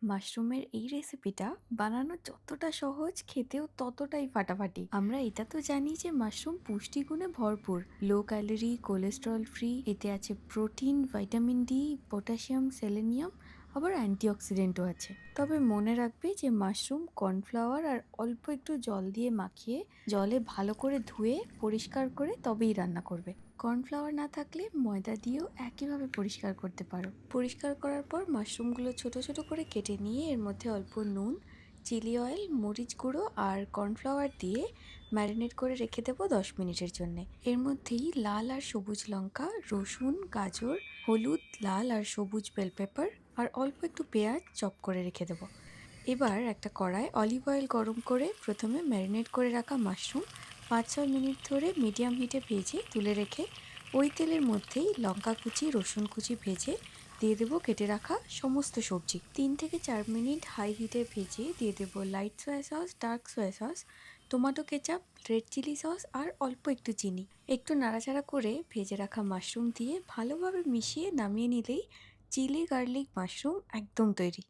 মাশরুমের এই রেসিপিটা বানানো যতটা সহজ, খেতেও ততটাই ফাটাফাটি। আমরা এটা তো জানি যে মাশরুম পুষ্টিগুণে ভরপুর, লো ক্যালোরি, কোলেস্টেরল ফ্রি। এতে আছে protein, vitamin D, potassium, selenium, আবার অ্যান্টিঅক্সিডেন্টও আছে। তবে মনে রাখবে যে মাশরুম কর্নফ্লাওয়ার আর অল্প একটু জল দিয়ে মাখিয়ে জলে ভালো করে ধুয়ে পরিষ্কার করে তবেই রান্না করবে। কর্নফ্লাওয়ার না থাকলে ময়দা দিয়েও একইভাবে পরিষ্কার করতে পারো। পরিষ্কার করার পর মাশরুমগুলো ছোট ছোট করে কেটে নিয়ে এর মধ্যে অল্প নুন, চিলি অয়েল, মরিচ গুঁড়ো আর কর্নফ্লাওয়ার দিয়ে ম্যারিনেট করে রেখে দেবো 10 মিনিটের জন্য। এর মধ্যেই লাল আর সবুজ লঙ্কা, রসুন, গাজর, হলুদ, লাল আর সবুজ বেল পেপার আর অল্প একটু পেঁয়াজ চপ করে রেখে দেবো। এবার একটা কড়ায় অলিভ অয়েল গরম করে প্রথমে ম্যারিনেট করে রাখা মাশরুম 5-6 মিনিট ধরে মিডিয়াম হিটে ভেজে তুলে রেখে ওই তেলের মধ্যেই লঙ্কা কুচি, রসুন কুচি ভেজে দিয়ে দেবো কেটে রাখা সমস্ত সবজি। 3 থেকে 4 মিনিট হাই হিটে ভেজে দিয়ে দেবো light soya sauce, dark soya sauce, tomato ketchup, red chilli sauce আর অল্প একটু চিনি। একটু নাড়াচাড়া করে ভেজে রাখা মাশরুম দিয়ে ভালোভাবে মিশিয়ে নামিয়ে নিলেই চিলি গার্লিক মাশরুম একদম তৈরি।